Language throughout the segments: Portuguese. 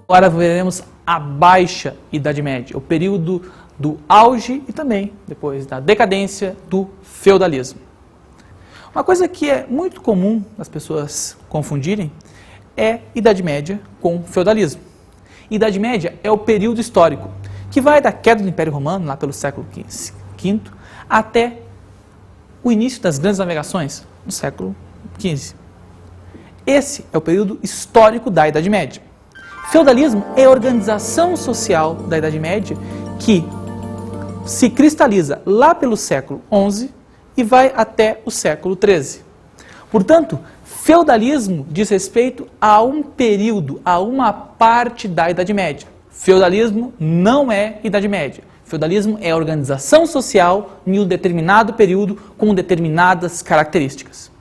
Agora veremos a Baixa Idade Média, o período do auge e também, depois da decadência, do feudalismo. Uma coisa que é muito comum as pessoas confundirem é Idade Média com feudalismo. Idade Média é o período histórico que vai da queda do Império Romano, lá pelo século V, até o início das grandes navegações, no século XV. Esse é o período histórico da Idade Média. Feudalismo é a organização social da Idade Média que se cristaliza lá pelo século XI e vai até o século XIII. Portanto, feudalismo diz respeito a um período, a uma parte da Idade Média. Feudalismo não é Idade Média. Feudalismo é a organização social em um determinado período com determinadas características.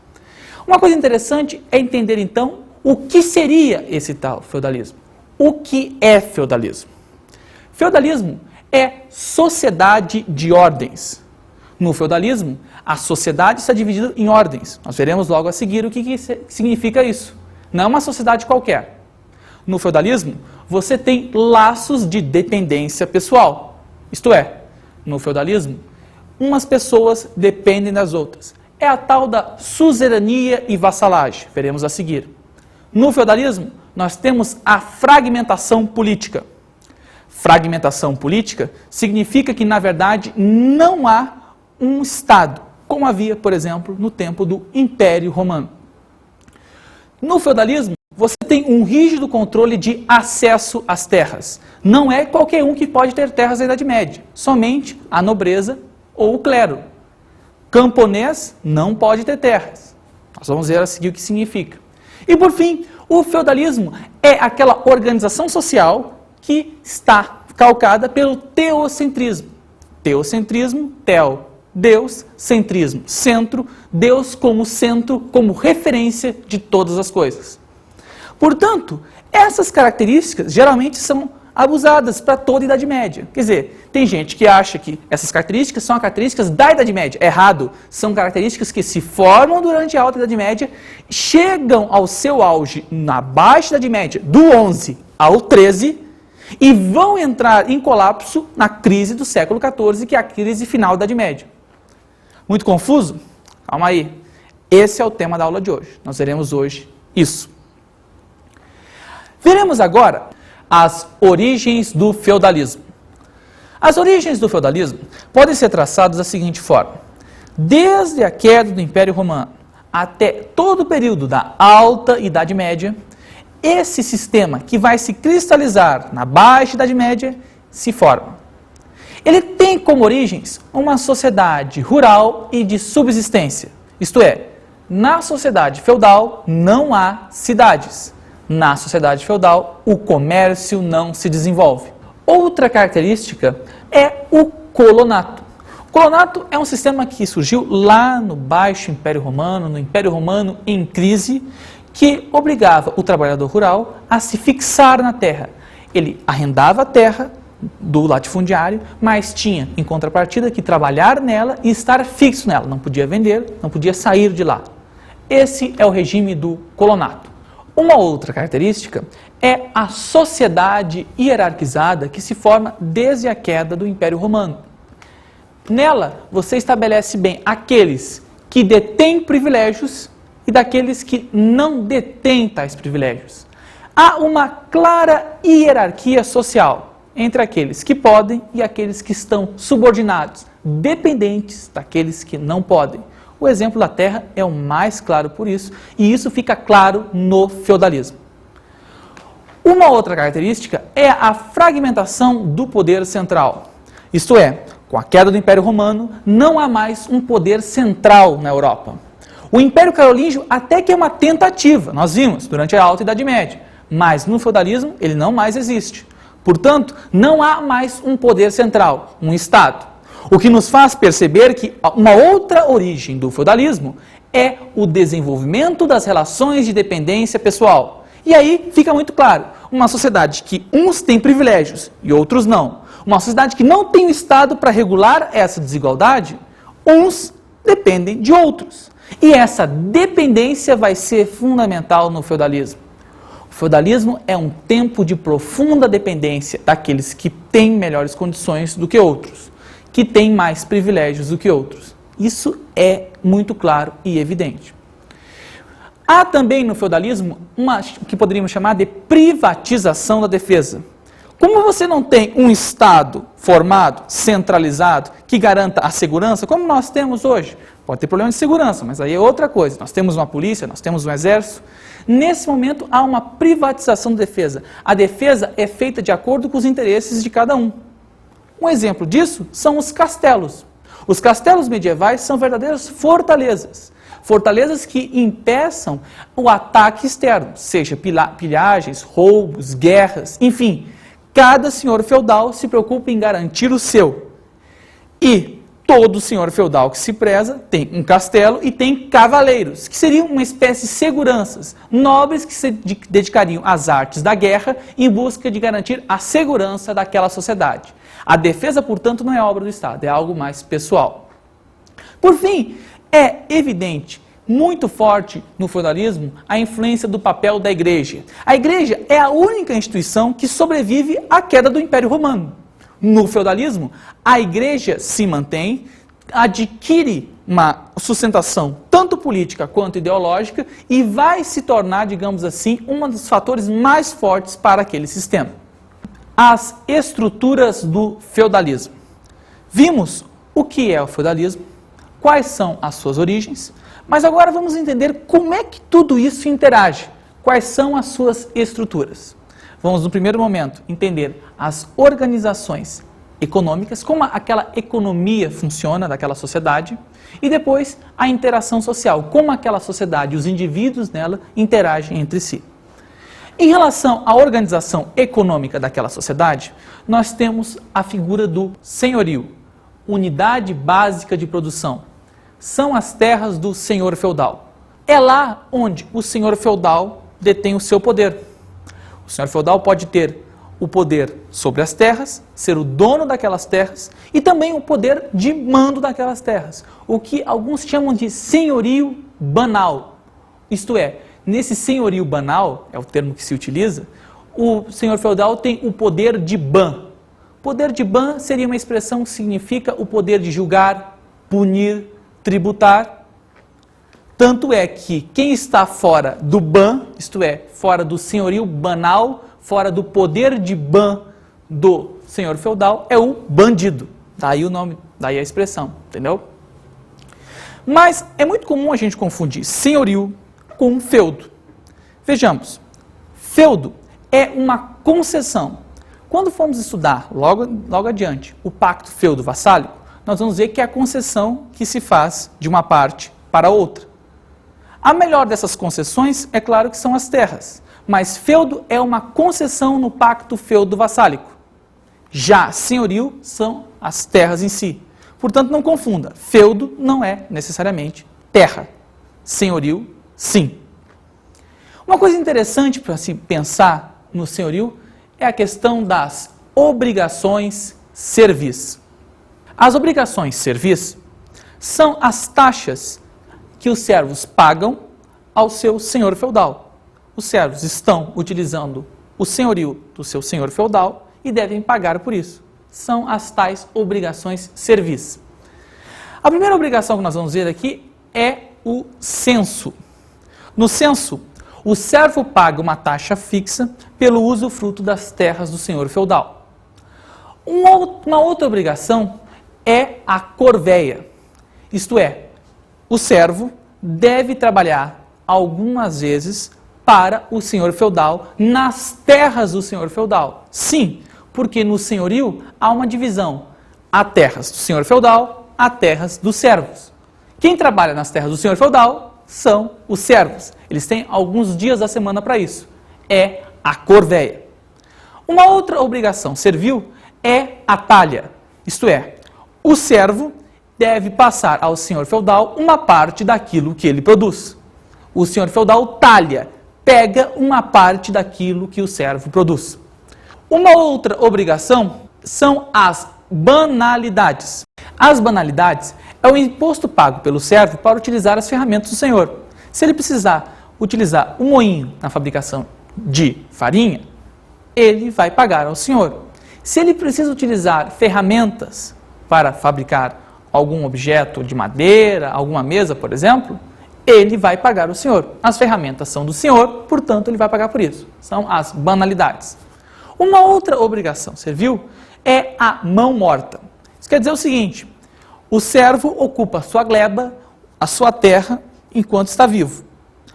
Uma coisa interessante é entender então o que seria esse tal feudalismo. O que é feudalismo? Feudalismo é sociedade de ordens. No feudalismo, a sociedade está dividida em ordens. Nós veremos logo a seguir o que significa isso. Não é uma sociedade qualquer. No feudalismo, você tem laços de dependência pessoal. Isto é, no feudalismo, umas pessoas dependem das outras. É a tal da suzerania e vassalagem. Veremos a seguir. No feudalismo, nós temos a fragmentação política. Fragmentação política significa que, na verdade, não há um Estado, como havia, por exemplo, no tempo do Império Romano. No feudalismo, você tem um rígido controle de acesso às terras. Não é qualquer um que pode ter terras na Idade Média, somente a nobreza ou o clero. Camponês não pode ter terras. Nós vamos ver a seguir o que significa. E, por fim, o feudalismo é aquela organização social que está calcada pelo teocentrismo. Teocentrismo, teo, Deus, centrismo, centro, Deus como centro, como referência de todas as coisas. Portanto, essas características geralmente são abusadas para toda a Idade Média. Quer dizer, tem gente que acha que essas características são características da Idade Média. Errado. São características que se formam durante a Alta Idade Média, chegam ao seu auge na Baixa Idade Média, do 11 ao 13, e vão entrar em colapso na crise do século XIV, que é a crise final da Idade Média. Muito confuso? Calma aí. Esse é o tema da aula de hoje. Nós veremos hoje isso. Veremos agora as origens do feudalismo. As origens do feudalismo podem ser traçadas da seguinte forma. Desde a queda do Império Romano até todo o período da Alta Idade Média, esse sistema que vai se cristalizar na Baixa Idade Média se forma. Ele tem como origens uma sociedade rural e de subsistência. Isto é, na sociedade feudal não há cidades. Na sociedade feudal, o comércio não se desenvolve. Outra característica é o colonato. O colonato é um sistema que surgiu lá no Baixo Império Romano, no Império Romano em crise, que obrigava o trabalhador rural a se fixar na terra. Ele arrendava a terra do latifundiário, mas tinha, em contrapartida, que trabalhar nela e estar fixo nela. Não podia vender, não podia sair de lá. Esse é o regime do colonato. Uma outra característica é a sociedade hierarquizada que se forma desde a queda do Império Romano. Nela, você estabelece bem aqueles que detêm privilégios e daqueles que não detêm tais privilégios. Há uma clara hierarquia social entre aqueles que podem e aqueles que estão subordinados, dependentes daqueles que não podem. O exemplo da terra é o mais claro por isso, e isso fica claro no feudalismo. Uma outra característica é a fragmentação do poder central. Isto é, com a queda do Império Romano, não há mais um poder central na Europa. O Império Carolíngio até que é uma tentativa, nós vimos, durante a Alta Idade Média, mas no feudalismo ele não mais existe. Portanto, não há mais um poder central, um Estado. O que nos faz perceber que uma outra origem do feudalismo é o desenvolvimento das relações de dependência pessoal. E aí fica muito claro, uma sociedade que uns têm privilégios e outros não. Uma sociedade que não tem o Estado para regular essa desigualdade, uns dependem de outros. E essa dependência vai ser fundamental no feudalismo. O feudalismo é um tempo de profunda dependência daqueles que têm melhores condições do que outros, que têm mais privilégios do que outros. Isso é muito claro e evidente. Há também no feudalismo o que poderíamos chamar de privatização da defesa. Como você não tem um Estado formado, centralizado, que garanta a segurança, como nós temos hoje, pode ter problema de segurança, mas aí é outra coisa. Nós temos uma polícia, nós temos um exército. Nesse momento há uma privatização da defesa. A defesa é feita de acordo com os interesses de cada um. Um exemplo disso são os castelos. Os castelos medievais são verdadeiras fortalezas. Fortalezas que impeçam o ataque externo, seja pilhagens, roubos, guerras, enfim. Cada senhor feudal se preocupa em garantir o seu. E todo senhor feudal que se preza tem um castelo e tem cavaleiros, que seriam uma espécie de seguranças, nobres que se dedicariam às artes da guerra em busca de garantir a segurança daquela sociedade. A defesa, portanto, não é obra do Estado, é algo mais pessoal. Por fim, é evidente, muito forte no feudalismo, a influência do papel da igreja. A igreja é a única instituição que sobrevive à queda do Império Romano. No feudalismo, a igreja se mantém, adquire uma sustentação tanto política quanto ideológica e vai se tornar, digamos assim, um dos fatores mais fortes para aquele sistema. As estruturas do feudalismo. Vimos o que é o feudalismo, quais são as suas origens, mas agora vamos entender como é que tudo isso interage, quais são as suas estruturas. Vamos, no primeiro momento, entender as organizações econômicas, como aquela economia funciona daquela sociedade, e depois a interação social, como aquela sociedade, os indivíduos nela interagem entre si. Em relação à organização econômica daquela sociedade, nós temos a figura do senhorio, unidade básica de produção. São as terras do senhor feudal. É lá onde o senhor feudal detém o seu poder. O senhor feudal pode ter o poder sobre as terras, ser o dono daquelas terras e também o poder de mando daquelas terras, o que alguns chamam de senhorio banal. Isto é, nesse senhorio banal, é o termo que se utiliza, o senhor feudal tem o poder de ban. Poder de ban seria uma expressão que significa o poder de julgar, punir, tributar. Tanto é que quem está fora do ban, isto é, fora do senhorio banal, fora do poder de ban do senhor feudal, é o bandido. Daí o nome, daí a expressão, entendeu? Mas é muito comum a gente confundir senhorio com feudo. Vejamos, feudo é uma concessão. Quando formos estudar, logo adiante, o pacto feudo-vassálico, nós vamos ver que é a concessão que se faz de uma parte para outra. A melhor dessas concessões, é claro que são as terras, mas feudo é uma concessão no pacto feudo-vassálico. Já senhorio são as terras em si. Portanto, não confunda, feudo não é necessariamente terra. Senhorio, sim. Uma coisa interessante para se pensar no senhorio é a questão das obrigações servis. As obrigações servis são as taxas que os servos pagam ao seu senhor feudal. Os servos estão utilizando o senhorio do seu senhor feudal e devem pagar por isso. São as tais obrigações servis. A primeira obrigação que nós vamos ver aqui é o censo. No censo, o servo paga uma taxa fixa pelo usufruto das terras do senhor feudal. Uma outra obrigação é a corvéia, isto é, o servo deve trabalhar algumas vezes para o senhor feudal nas terras do senhor feudal. Sim, porque no senhorio há uma divisão. Há terras do senhor feudal, há terras dos servos. Quem trabalha nas terras do senhor feudal são os servos. Eles têm alguns dias da semana para isso. É a corvéia. Uma outra obrigação servil é a talha, isto é, o servo deve passar ao senhor feudal uma parte daquilo que ele produz. O senhor feudal talha, pega uma parte daquilo que o servo produz. Uma outra obrigação são as banalidades. As banalidades é o imposto pago pelo servo para utilizar as ferramentas do senhor. Se ele precisar utilizar o moinho na fabricação de farinha, ele vai pagar ao senhor. Se ele precisa utilizar ferramentas para fabricar algum objeto de madeira, alguma mesa, por exemplo, ele vai pagar o senhor. As ferramentas são do senhor, portanto, ele vai pagar por isso. São as banalidades. Uma outra obrigação servil é a mão morta. Isso quer dizer o seguinte: o servo ocupa a sua gleba, a sua terra, enquanto está vivo.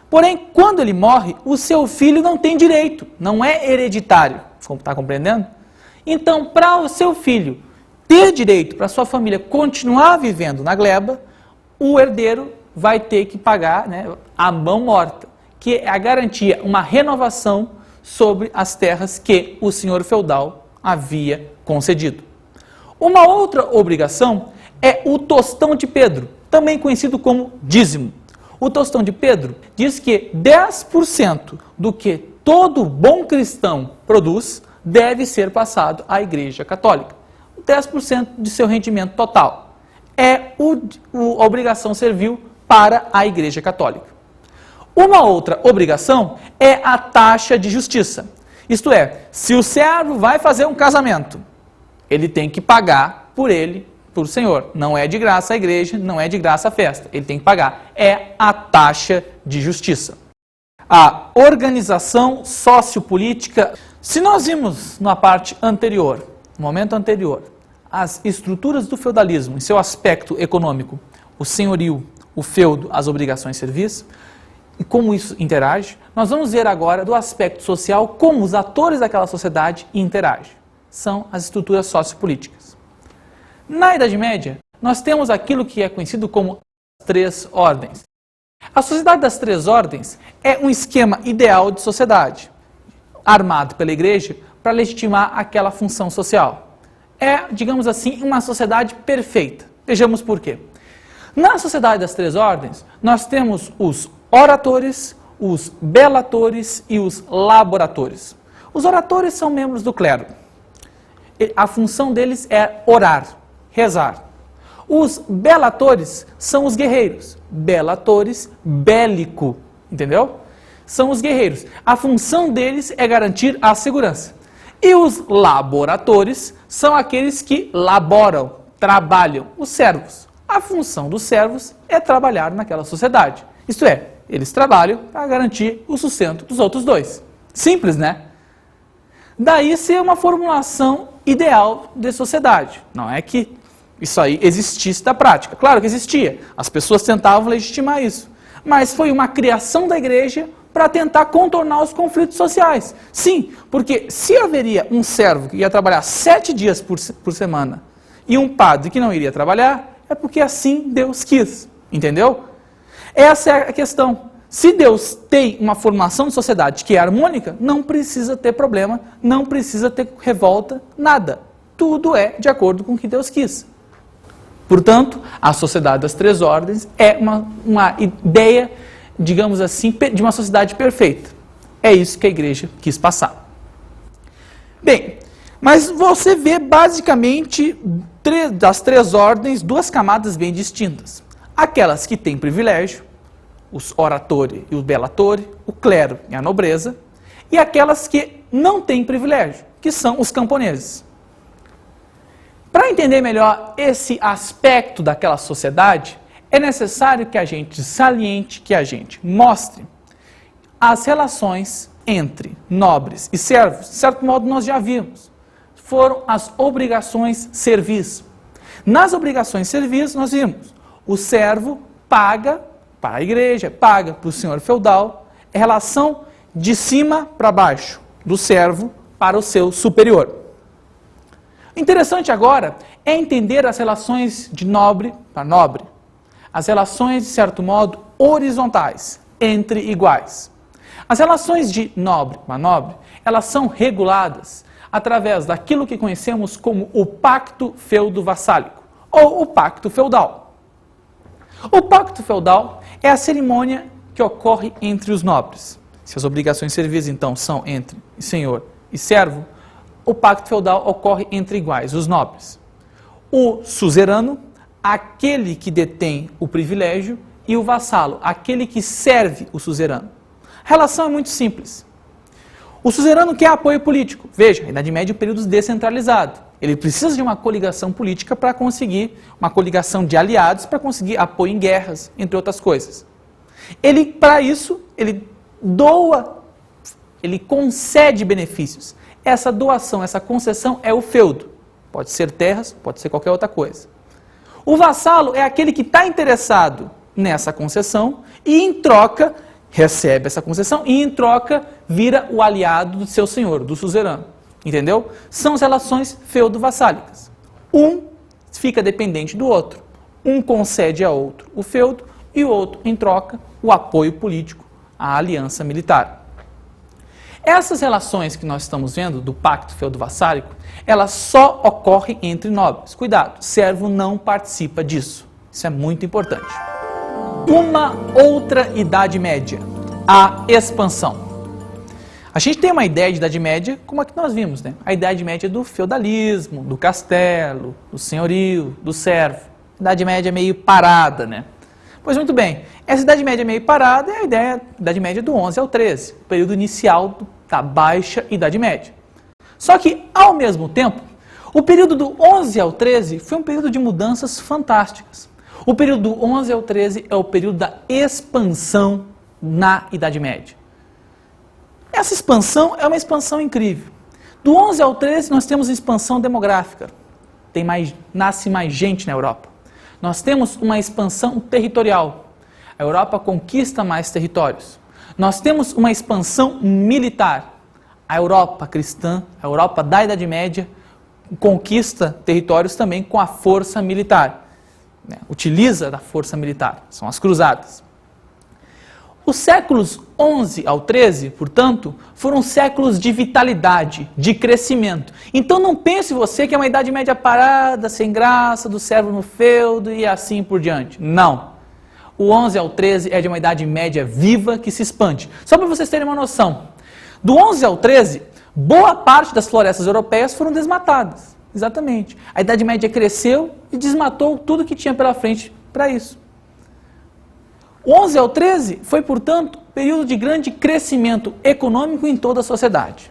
Porém, quando ele morre, o seu filho não tem direito, não é hereditário. Está compreendendo? Então, para o seu filho ter direito, para a sua família continuar vivendo na gleba, o herdeiro vai ter que pagar, né, a mão morta, que é a garantia, uma renovação sobre as terras que o senhor feudal havia concedido. Uma outra obrigação é o tostão de Pedro, também conhecido como dízimo. O tostão de Pedro diz que 10% do que todo bom cristão produz deve ser passado à Igreja Católica. 10% de seu rendimento total é a obrigação servil para a Igreja Católica. Uma outra obrigação é a taxa de justiça. Isto é, se o servo vai fazer um casamento, ele tem que pagar por ele, por o senhor. Não é de graça a igreja, não é de graça a festa. Ele tem que pagar. É a taxa de justiça. A organização sociopolítica. Se nós vimos na parte anterior, no momento anterior, as estruturas do feudalismo em seu aspecto econômico, o senhorio, o feudo, as obrigações servis, e como isso interage, nós vamos ver agora do aspecto social como os atores daquela sociedade interagem. São as estruturas sociopolíticas. Na Idade Média, nós temos aquilo que é conhecido como as três ordens. A sociedade das três ordens é um esquema ideal de sociedade, armado pela igreja para legitimar aquela função social. É, digamos assim, uma sociedade perfeita. Vejamos por quê. Na sociedade das três ordens, nós temos os oratores, os belatores e os laboratores. Os oratores são membros do clero. A função deles é orar, rezar. Os belatores são os guerreiros. Belatores, bélico, entendeu? São os guerreiros. A função deles é garantir a segurança. E os laboratores são aqueles que laboram, trabalham, os servos. A função dos servos é trabalhar naquela sociedade. Isto é, eles trabalham para garantir o sustento dos outros dois. Simples, né? Daí ser uma formulação ideal de sociedade. Não é que isso aí existisse da prática. Claro que existia. As pessoas tentavam legitimar isso. Mas foi uma criação da igreja para tentar contornar os conflitos sociais. Sim, porque se haveria um servo que ia trabalhar 7 dias por semana e um padre que não iria trabalhar, é porque assim Deus quis. Entendeu? Essa é a questão. Se Deus tem uma formação de sociedade que é harmônica, não precisa ter problema, não precisa ter revolta, nada. Tudo é de acordo com o que Deus quis. Portanto, a sociedade das três ordens é uma ideia, digamos assim, de uma sociedade perfeita. É isso que a igreja quis passar. Bem, mas você vê basicamente das três ordens duas camadas bem distintas. Aquelas que têm privilégio, os oratori e os belatori, o clero e a nobreza, e aquelas que não têm privilégio, que são os camponeses. Para entender melhor esse aspecto daquela sociedade, é necessário que a gente saliente, que a gente mostre as relações entre nobres e servos. De certo modo, nós já vimos. Foram as obrigações servis. Nas obrigações servis, nós vimos, o servo paga para a igreja, paga para o senhor feudal, é relação de cima para baixo, do servo para o seu superior. O interessante agora é entender as relações de nobre para nobre, as relações, de certo modo, horizontais, entre iguais. As relações de nobre para nobre, elas são reguladas através daquilo que conhecemos como o pacto feudo-vassálico, ou o pacto feudal. O pacto feudal é a cerimônia que ocorre entre os nobres. Se as obrigações servis, então, são entre senhor e servo, o pacto feudal ocorre entre iguais, os nobres. O suzerano, aquele que detém o privilégio, e o vassalo, aquele que serve o suzerano. A relação é muito simples. O suzerano quer apoio político. Veja, a Idade Média é um período descentralizado. Ele precisa de uma coligação política para conseguir, uma coligação de aliados para conseguir apoio em guerras, entre outras coisas. Ele, para isso, ele doa, ele concede benefícios. Essa doação, essa concessão é o feudo. Pode ser terras, pode ser qualquer outra coisa. O vassalo é aquele que está interessado nessa concessão e, em troca, recebe essa concessão e, em troca, vira o aliado do seu senhor, do suzerano. Entendeu? São as relações feudo-vassálicas. Um fica dependente do outro. Um concede a outro o feudo e o outro, em troca, o apoio político, a aliança militar. Essas relações que nós estamos vendo do pacto feudo-vassálico, elas só ocorrem entre nobres. Cuidado, servo não participa disso. Isso é muito importante. Uma outra Idade Média, a expansão. A gente tem uma ideia de Idade Média como a que nós vimos, né? A Idade Média do feudalismo, do castelo, do senhorio, do servo. Idade Média meio parada, né? Pois muito bem, essa Idade Média meio parada é a ideia da Idade Média do 11 ao 13, o período inicial da Baixa Idade Média. Só que, ao mesmo tempo, o período do 11 ao 13 foi um período de mudanças fantásticas. O período do 11 ao 13 é o período da expansão na Idade Média. Essa expansão é uma expansão incrível. Do 11 ao 13 nós temos expansão demográfica. Nasce mais gente na Europa. Nós temos uma expansão territorial. A Europa conquista mais territórios. Nós temos uma expansão militar. A Europa cristã, a Europa da Idade Média, conquista territórios também com a força militar. Utiliza da força militar. São as cruzadas. Os séculos 11 ao 13, portanto, foram séculos de vitalidade, de crescimento. Então não pense você que é uma Idade Média parada, sem graça, do servo no feudo e assim por diante. Não. O 11 ao 13 é de uma Idade Média viva que se expande. Só para vocês terem uma noção. Do 11 ao 13, boa parte das florestas europeias foram desmatadas. Exatamente. A Idade Média cresceu e desmatou tudo que tinha pela frente para isso. O 11 ao 13 foi, portanto, um período de grande crescimento econômico em toda a sociedade.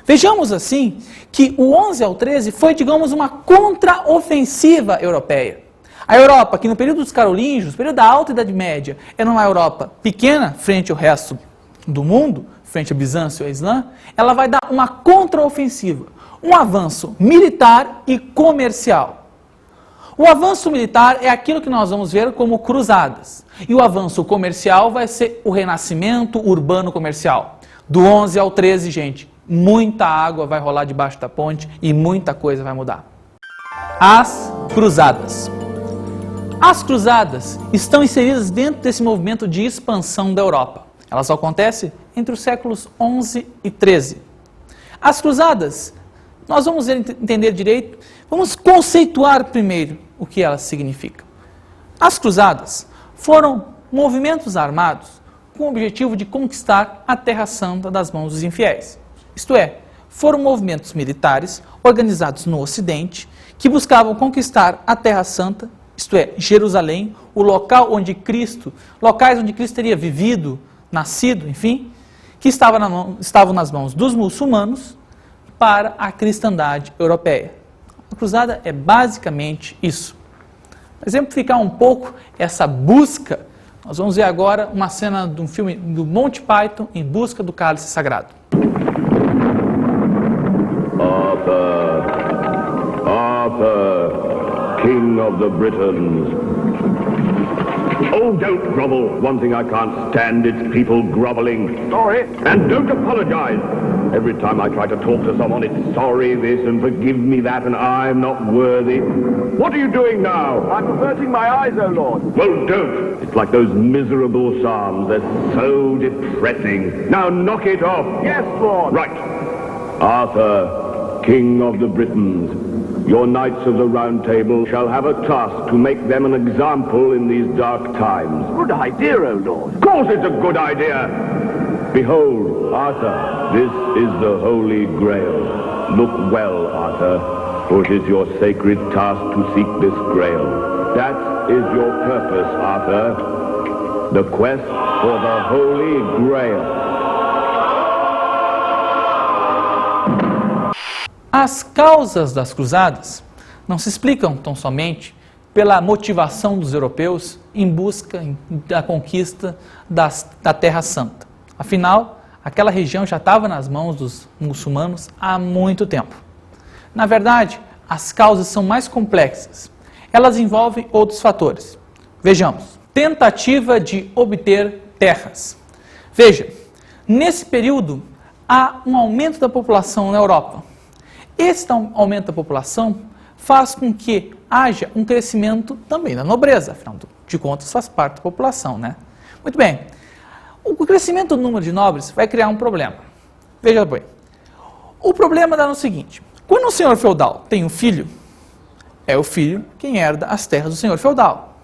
Vejamos assim que o 11 ao 13 foi, digamos, uma contraofensiva europeia. A Europa, que no período dos carolíngios, período da Alta Idade Média, era uma Europa pequena frente ao resto do mundo, frente ao Bizâncio e ao Islã, ela vai dar uma contraofensiva, um avanço militar e comercial. O avanço militar é aquilo que nós vamos ver como cruzadas. E o avanço comercial vai ser o renascimento urbano comercial. Do 11 ao 13, gente, muita água vai rolar debaixo da ponte e muita coisa vai mudar. As cruzadas. As cruzadas estão inseridas dentro desse movimento de expansão da Europa. Elas acontecem entre os séculos 11 e 13. As cruzadas, nós vamos entender direito, vamos conceituar primeiro o que elas significam. As cruzadas foram movimentos armados com o objetivo de conquistar a Terra Santa das mãos dos infiéis. Isto é, foram movimentos militares organizados no Ocidente que buscavam conquistar a Terra Santa, isto é, Jerusalém, o local onde Cristo, locais onde Cristo teria vivido, nascido, enfim, que estavam nas mãos dos muçulmanos para a cristandade europeia. A cruzada é basicamente isso. Para exemplificar um pouco essa busca, nós vamos ver agora uma cena de um filme do Monty Python em busca do cálice sagrado. Arthur, King of the Britons. Oh, don't grovel. One thing I can't stand, it's people groveling. Sorry. And don't apologize. Every time I try to talk to someone, it's sorry this and forgive me that and I'm not worthy. What are you doing now? I'm averting my eyes, O Lord. Well, don't. It's like those miserable psalms. They're so depressing. Now knock it off. Yes, Lord. Right. Arthur, King of the Britons. Your knights of the Round Table shall have a task to make them an example in these dark times. Good idea, O Lord. Of course it's a good idea. Behold, Arthur, this is the Holy Grail. Look well, Arthur, for it is your sacred task to seek this Grail. That is your purpose, Arthur. The quest for the Holy Grail. As causas das cruzadas não se explicam tão somente pela motivação dos europeus em busca da conquista da Terra Santa. Afinal, aquela região já estava nas mãos dos muçulmanos há muito tempo. Na verdade, as causas são mais complexas. Elas envolvem outros fatores. Vejamos. Tentativa de obter terras. Veja, nesse período há um aumento da população na Europa. Esse aumento da população faz com que haja um crescimento também da nobreza, afinal de contas faz parte da população, né? Muito bem, o crescimento do número de nobres vai criar um problema. Veja bem, o problema dá no seguinte, quando um senhor feudal tem um filho, é o filho quem herda as terras do senhor feudal.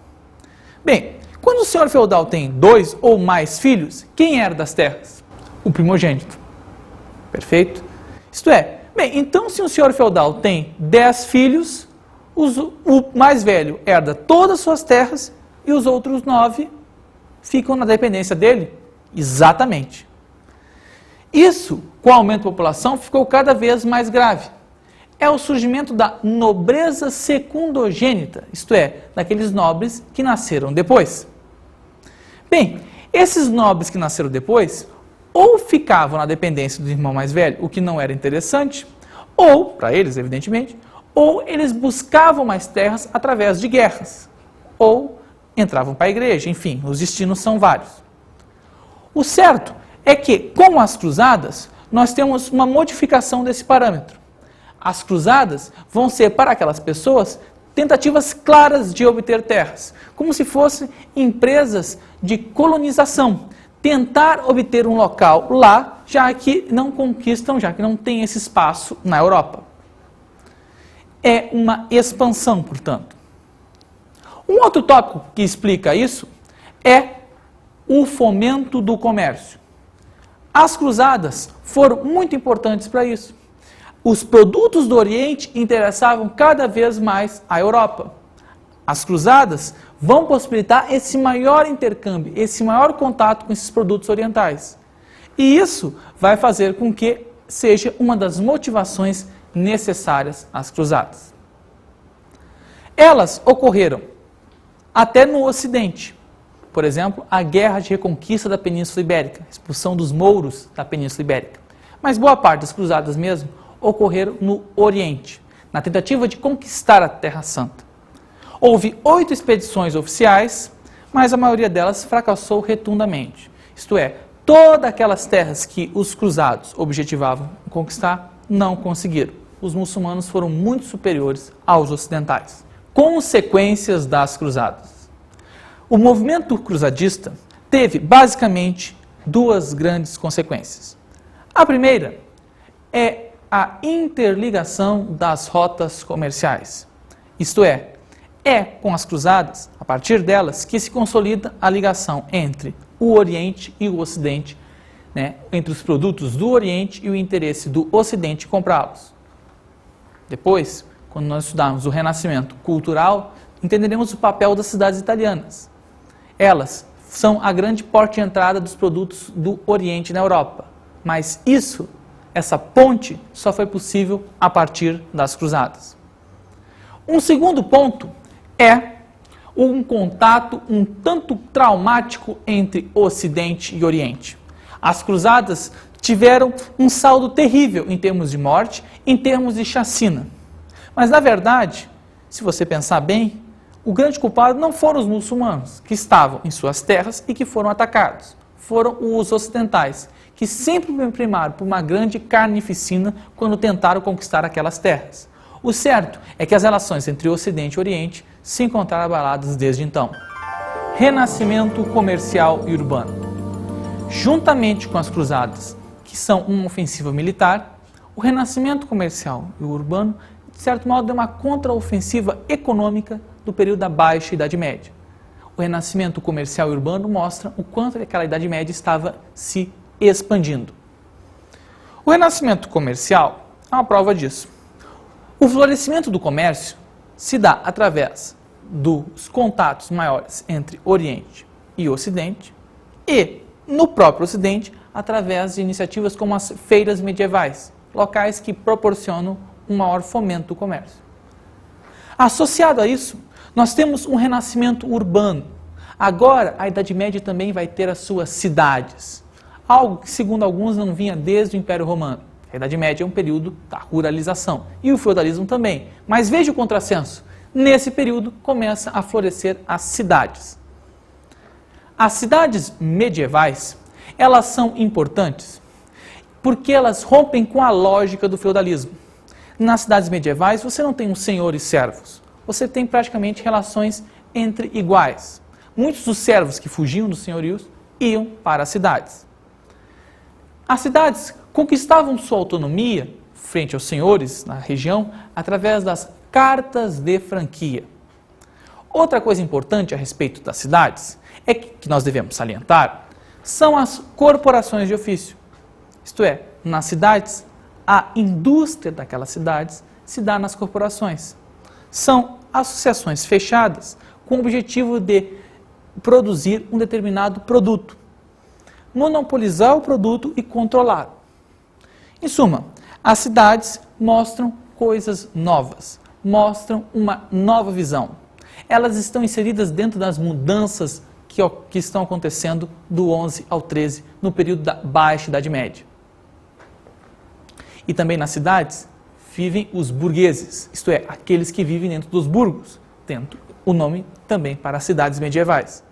Bem, quando o senhor feudal tem 2 ou mais filhos, quem herda as terras? O primogênito. Perfeito? Isto é, bem, então se um senhor feudal tem 10 filhos, o mais velho herda todas as suas terras e os outros 9 ficam na dependência dele? Exatamente. Isso, com o aumento da população, ficou cada vez mais grave. É o surgimento da nobreza secundogênita, isto é, daqueles nobres que nasceram depois. Bem, esses nobres que nasceram depois, ou ficavam na dependência do irmão mais velho, o que não era interessante, ou, para eles, evidentemente, ou eles buscavam mais terras através de guerras, ou entravam para a igreja, enfim, os destinos são vários. O certo é que, com as cruzadas, nós temos uma modificação desse parâmetro. As cruzadas vão ser, para aquelas pessoas, tentativas claras de obter terras, como se fossem empresas de colonização, tentar obter um local lá, já que não conquistam, já que não tem esse espaço na Europa. É uma expansão, portanto. Um outro tópico que explica isso é o fomento do comércio. As cruzadas foram muito importantes para isso. Os produtos do Oriente interessavam cada vez mais a Europa. As cruzadas vão possibilitar esse maior intercâmbio, esse maior contato com esses produtos orientais. E isso vai fazer com que seja uma das motivações necessárias às cruzadas. Elas ocorreram até no Ocidente. Por exemplo, a Guerra de Reconquista da Península Ibérica, a expulsão dos mouros da Península Ibérica. Mas boa parte das cruzadas mesmo ocorreram no Oriente, na tentativa de conquistar a Terra Santa. Houve 8 expedições oficiais, mas a maioria delas fracassou retundamente. Isto é, todas aquelas terras que os cruzados objetivavam conquistar, não conseguiram. Os muçulmanos foram muito superiores aos ocidentais. Consequências das cruzadas. O movimento cruzadista teve basicamente 2 grandes consequências. A primeira é a interligação das rotas comerciais. Isto é com as cruzadas, a partir delas, que se consolida a ligação entre o Oriente e o Ocidente, né, entre os produtos do Oriente e o interesse do Ocidente em comprá-los. Depois, quando nós estudarmos o Renascimento cultural, entenderemos o papel das cidades italianas. Elas são a grande porta de entrada dos produtos do Oriente na Europa, mas essa ponte só foi possível a partir das cruzadas. Um segundo ponto é um contato um tanto traumático entre Ocidente e Oriente. As cruzadas tiveram um saldo terrível em termos de morte, em termos de chacina. Mas, na verdade, se você pensar bem, o grande culpado não foram os muçulmanos, que estavam em suas terras e que foram atacados. Foram os ocidentais, que sempre primaram por uma grande carnificina quando tentaram conquistar aquelas terras. O certo é que as relações entre Ocidente e Oriente se encontraram abaladas desde então. Renascimento comercial e urbano. Juntamente com as cruzadas, que são uma ofensiva militar, o renascimento comercial e urbano, de certo modo, é uma contraofensiva econômica do período da Baixa Idade Média. O renascimento comercial e urbano mostra o quanto aquela Idade Média estava se expandindo. O renascimento comercial é uma prova disso. O florescimento do comércio se dá através dos contatos maiores entre Oriente e Ocidente e, no próprio Ocidente, através de iniciativas como as feiras medievais, locais que proporcionam um maior fomento do comércio. Associado a isso, nós temos um renascimento urbano. Agora, a Idade Média também vai ter as suas cidades, algo que, segundo alguns, não vinha desde o Império Romano. A Idade Média é um período da ruralização, e o feudalismo também. Mas veja o contrassenso, nesse período começa a florescer as cidades. As cidades medievais, elas são importantes porque elas rompem com a lógica do feudalismo. Nas cidades medievais, você não tem um senhor e servos. Você tem praticamente relações entre iguais. Muitos dos servos que fugiam dos senhorios iam para as cidades. As cidades conquistavam sua autonomia frente aos senhores na região através das cartas de franquia. Outra coisa importante a respeito das cidades é que nós devemos salientar são as corporações de ofício. Isto é, nas cidades, a indústria daquelas cidades se dá nas corporações. São associações fechadas com o objetivo de produzir um determinado produto, monopolizar o produto e controlá-lo. Em suma, as cidades mostram coisas novas, mostram uma nova visão. Elas estão inseridas dentro das mudanças que estão acontecendo do 11 ao 13, no período da Baixa Idade Média. E também nas cidades vivem os burgueses, isto é, aqueles que vivem dentro dos burgos, tendo o nome também para as cidades medievais.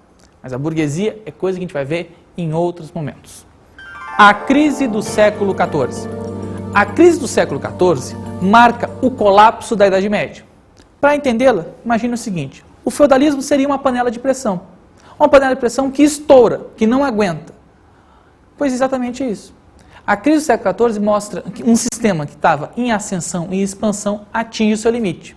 Mas a burguesia é coisa que a gente vai ver em outros momentos. A crise do século XIV. A crise do século XIV marca o colapso da Idade Média. Para entendê-la, imagine o seguinte, o feudalismo seria uma panela de pressão. Uma panela de pressão que estoura, que não aguenta. Pois exatamente isso. A crise do século XIV mostra que um sistema que estava em ascensão e expansão atinge o seu limite.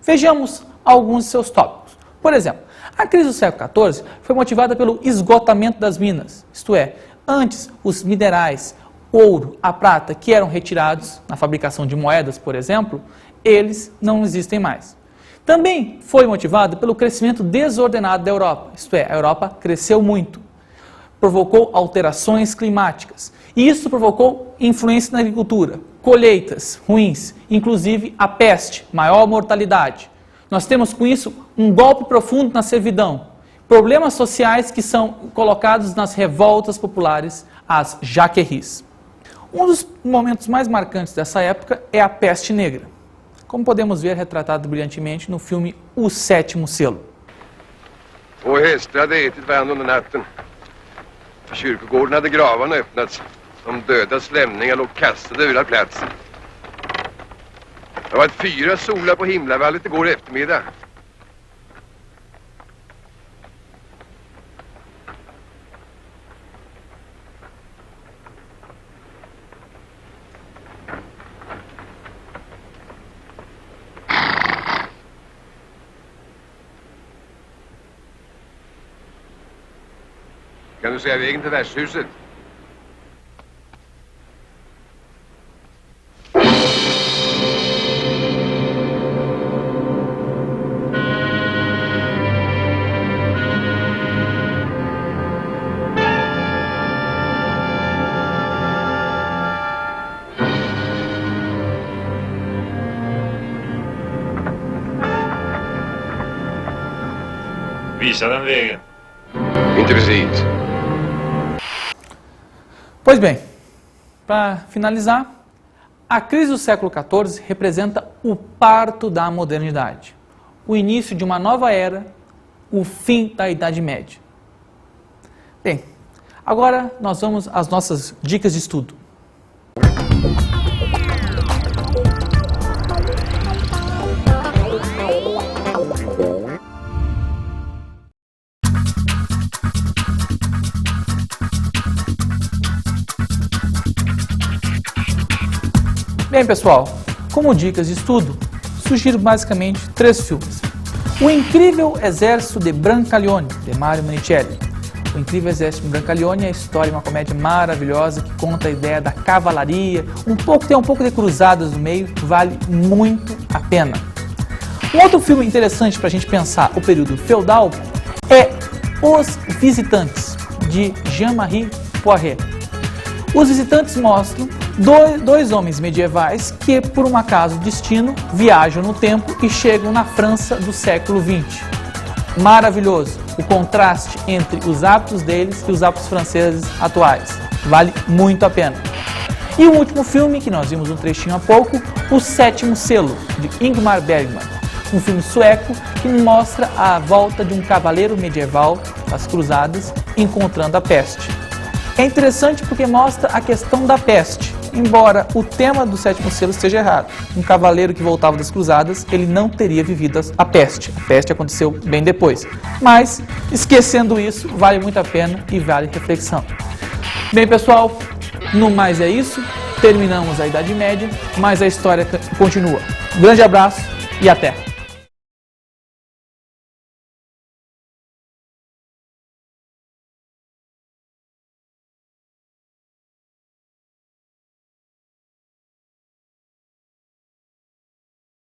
Vejamos alguns de seus tópicos. Por exemplo, a crise do século XIV foi motivada pelo esgotamento das minas, isto é, antes os minerais, ouro, a prata, que eram retirados na fabricação de moedas, por exemplo, eles não existem mais. Também foi motivado pelo crescimento desordenado da Europa, isto é, a Europa cresceu muito, provocou alterações climáticas, e isso provocou influência na agricultura, colheitas ruins, inclusive a peste, maior mortalidade. Nós temos com isso um golpe profundo na servidão, problemas sociais que são colocados nas revoltas populares, as Jacqueries. Um dos momentos mais marcantes dessa época é a peste negra, como podemos ver retratado brilhantemente no filme O Sétimo Selo. Två hästar hade ätit varandra under natten. På kyrkogården hade gravarna öppnats. De dödas lämningar låg kastade över platsen. Det var 4 solar på himlavallet igår eftermiddag. Kan du säga vägen till värdshuset? Visa den vägen. Inte precis. Pois bem, para finalizar, a crise do século XIV representa o parto da modernidade, o início de uma nova era, o fim da Idade Média. Bem, agora nós vamos às nossas dicas de estudo. Bem, pessoal, como dicas de estudo, sugiro basicamente 3 filmes. O Incrível Exército de Brancaleone, de Mario Monicelli. O Incrível Exército de Brancaleone é a história de uma comédia maravilhosa que conta a ideia da cavalaria, tem um pouco de cruzadas no meio, vale muito a pena. Um outro filme interessante para a gente pensar o período feudal é Os Visitantes, de Jean-Marie Poiret. Os Visitantes mostram Dois homens medievais que, por um acaso destino, viajam no tempo e chegam na França do século XX. Maravilhoso o contraste entre os hábitos deles e os hábitos franceses atuais. Vale muito a pena. E o último filme, que nós vimos um trechinho há pouco, O Sétimo Selo, de Ingmar Bergman. Um filme sueco que mostra a volta de um cavaleiro medieval das cruzadas encontrando a peste. É interessante porque mostra a questão da peste. Embora o tema do Sétimo Selo esteja errado, um cavaleiro que voltava das cruzadas, ele não teria vivido a peste. A peste aconteceu bem depois. Mas, esquecendo isso, vale muito a pena e vale reflexão. Bem, pessoal, no mais é isso. Terminamos a Idade Média, mas a história continua. Um grande abraço e até!